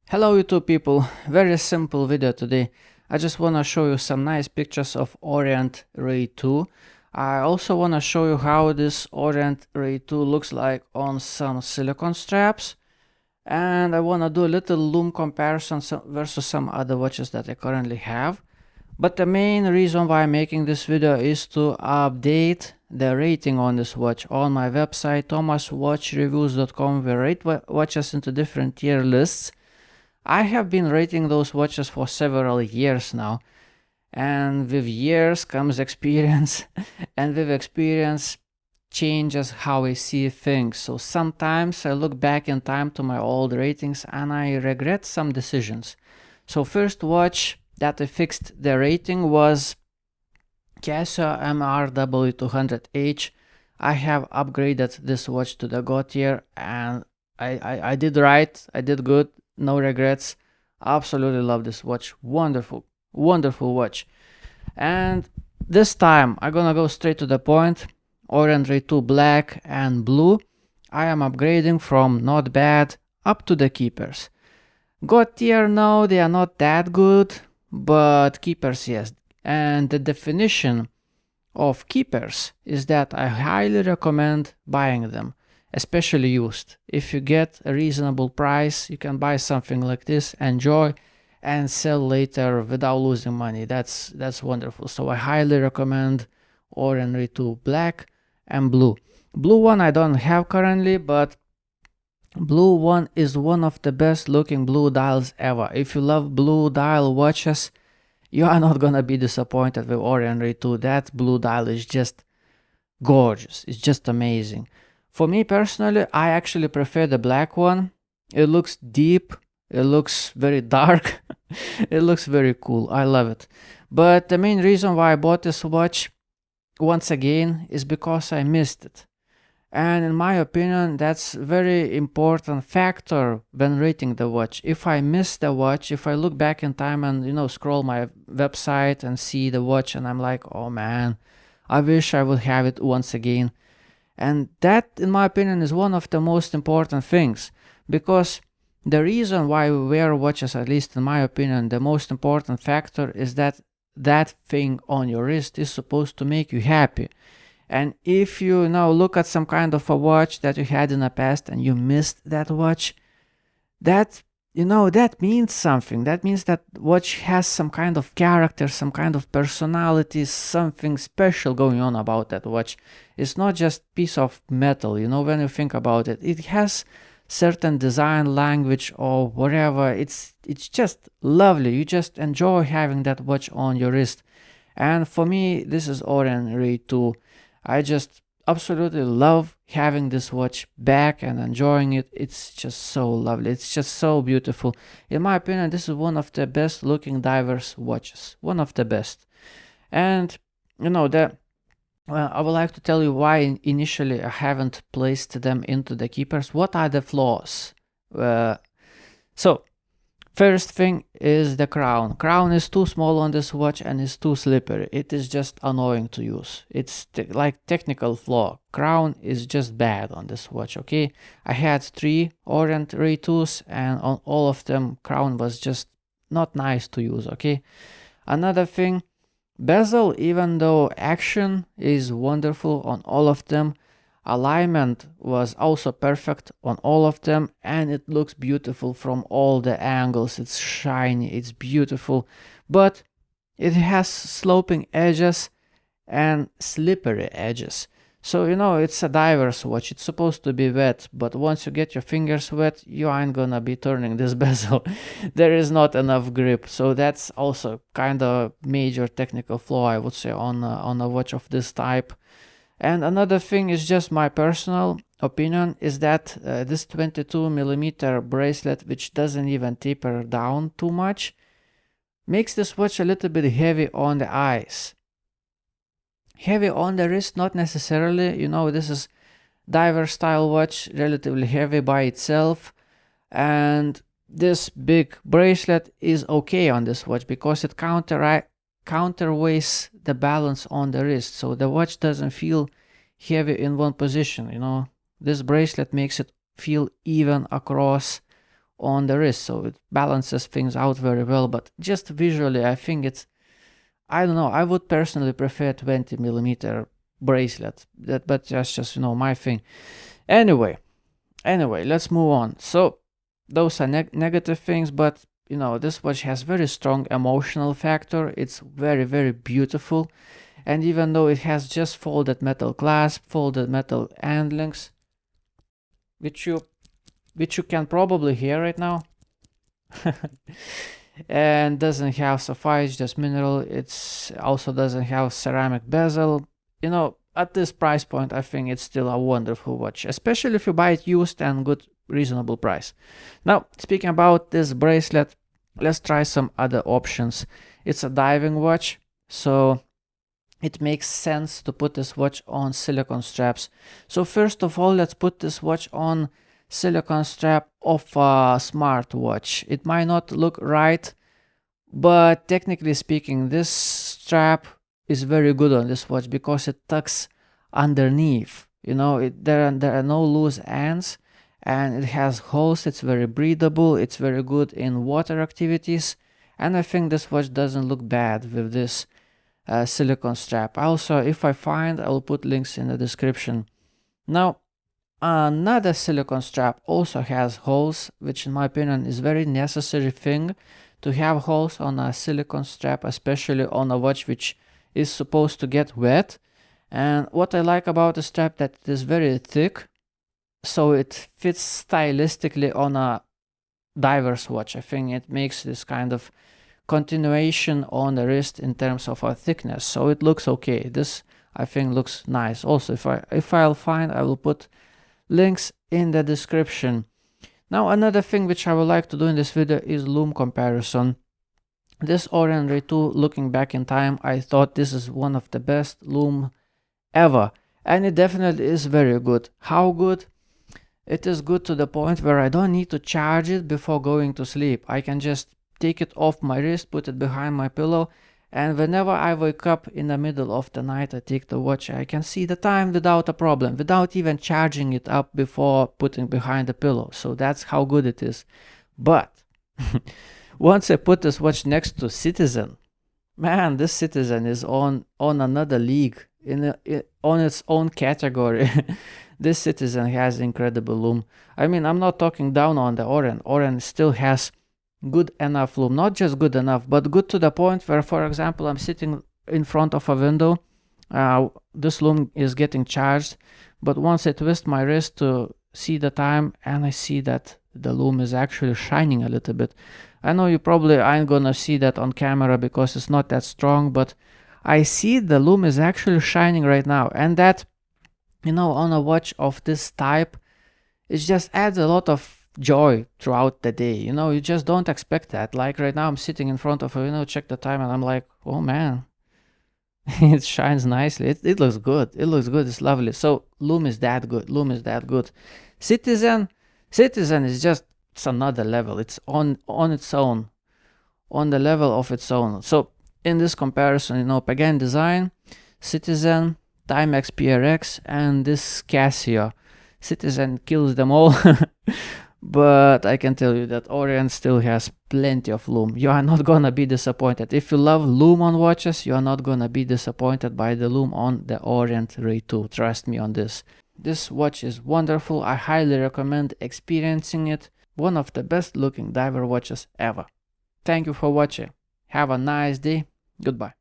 Hello YouTube people, very simple video today. I just want to show you some nice pictures of Orient Ray 2. I also want to show you how this Orient Ray 2 looks like on some silicone straps. And I want to do a little lume comparison versus some other watches that I currently have. But the main reason why I'm making this video is to update the rating on this watch. On my website thomaswatchreviews.com we rate watches into different tier lists. I have been rating those watches for several years now, and with years comes experience, and with experience changes how I see things. So sometimes I look back in time to my old ratings and I regret some decisions. So first watch that I fixed the rating was Casio MRW200H. I have upgraded this watch to the God tier, and I did right, I did good. No regrets. Absolutely love this watch. Wonderful, wonderful watch. And this time I'm gonna go straight to the point. Orient Ray 2 black and blue. I am upgrading from not bad up to the keepers. God tier, no, they are not that good, but keepers, yes. And the definition of keepers is that I highly recommend buying them, especially used. If you get a reasonable price, you can buy something like this, enjoy, and sell later without losing money. That's wonderful. So I highly recommend Orient Ray 2 black and blue. Blue one I don't have currently, but blue one is one of the best looking blue dials ever. If you love blue dial watches, you are not gonna be disappointed with Orient Ray 2. That blue dial is just gorgeous. It's just amazing. For me personally, I actually prefer the black one. It looks deep, it looks very dark, it looks very cool. I love it. But the main reason why I bought this watch once again is because I missed it. And in my opinion, that's a very important factor when rating the watch. If I miss the watch, if I look back in time and scroll my website and see the watch and I'm like, oh man, I wish I would have it once again. And that, in my opinion, is one of the most important things, because the reason why we wear watches, at least in my opinion, the most important factor is that that thing on your wrist is supposed to make you happy. And if you now look at some kind of a watch that you had in the past and you missed that watch, that means something. That means that watch has some kind of character, some kind of personality, something special going on about that watch. It's not just piece of metal, when you think about it. It has certain design language or whatever. It's just lovely. You just enjoy having that watch on your wrist. And for me, this is Orient Ray 2. I just absolutely love having this watch back and enjoying it. It's just so lovely. It's just so beautiful. In my opinion, this is one of the best looking divers watches. One of the best. And I would like to tell you why initially I haven't placed them into the keepers. What are the flaws? So first thing is the crown. Crown is too small on this watch and is too slippery. It is just annoying to use. It's like technical flaw. Crown is just bad on this watch, okay? I had 3 Orient Ray 2s and on all of them crown was just not nice to use, okay? Another thing, bezel, even though action is wonderful on all of them, alignment was also perfect on all of them, and it looks beautiful from all the angles. It's shiny, it's beautiful, but it has sloping edges and slippery edges. So it's a diver's watch. It's supposed to be wet, but once you get your fingers wet, you ain't gonna be turning this bezel. There is not enough grip. So that's also kind of major technical flaw, I would say, on a watch of this type. And another thing is just my personal opinion, is that this 22mm bracelet, which doesn't even taper down too much, makes this watch a little bit heavy on the eyes. Heavy on the wrist, not necessarily. This is diver style watch, relatively heavy by itself. And this big bracelet is okay on this watch because it counterweights the balance on the wrist, so the watch doesn't feel heavy in one position. This bracelet makes it feel even across on the wrist, so it balances things out very well. But just visually, I think it's, I don't know, I would personally prefer 20mm bracelet, but that's just, you know, my thing. Anyway, let's move on. So those are negative things, but you know, this watch has very strong emotional factor. It's very, very beautiful. And even though it has just folded metal clasp, folded metal end links, which you can probably hear right now, and doesn't have sapphire, it's just mineral. It's also doesn't have ceramic bezel. You know, at this price point, I think it's still a wonderful watch, especially if you buy it used and good, reasonable price. Now, speaking about this bracelet, let's try some other options. It's a diving watch, so it makes sense to put this watch on silicone straps. So first of all, let's put this watch on silicone strap of a smartwatch. It might not look right, but technically speaking, this strap is very good on this watch because it tucks underneath. You know, there are no loose ends, and it has holes. It's very breathable. It's very good in water activities, and I think this watch doesn't look bad with this silicone strap. Also, if I find, I will put links in the description. Now, another silicone strap also has holes, which in my opinion is very necessary thing to have holes on a silicone strap, especially on a watch which is supposed to get wet. And what I like about the strap, that it is very thick, so it fits stylistically on a diver's watch. I think it makes this kind of continuation on the wrist in terms of a thickness, so it looks okay. This, I think, looks nice. Also, if I'll find, I will put links in the description. Now, another thing which I would like to do in this video is lume comparison. This Orient Ray 2, looking back in time, I thought this is one of the best lume ever, and it definitely is very good. How good? It is good to the point where I don't need to charge it before going to sleep. I can just take it off my wrist, put it behind my pillow, and whenever I wake up in the middle of the night, I take the watch. I can see the time without a problem, without even charging it up before putting behind the pillow. So that's how good it is. But once I put this watch next to Citizen, man, this Citizen is on another league, on its own category. This Citizen has incredible lume. I mean, I'm not talking down on the Orient. Orient still has good enough lume, not just good enough, but good to the point where, for example, I'm sitting in front of a window, this lume is getting charged, but once I twist my wrist to see the time, and I see that the lume is actually shining a little bit. I know you probably ain't gonna see that on camera because it's not that strong, but I see the lume is actually shining right now, and that, you know, on a watch of this type, it just adds a lot of joy throughout the day. You know, you just don't expect that. Like right now, I'm sitting in front of a window, check the time, and I'm like, oh man, it shines nicely. It looks good. It looks good. It's lovely. So lume is that good. Lume is that good. Citizen is just, it's another level. It's on its own, on the level of its own. So in this comparison, you know, Pagani design, Citizen, Timex PRX, and this Casio. Citizen kills them all. But I can tell you that Orient still has plenty of lume. You are not gonna be disappointed. If you love lume on watches, you are not gonna be disappointed by the lume on the Orient Ray 2. Trust me on this. This watch is wonderful. I highly recommend experiencing it. One of the best looking diver watches ever. Thank you for watching. Have a nice day. Goodbye.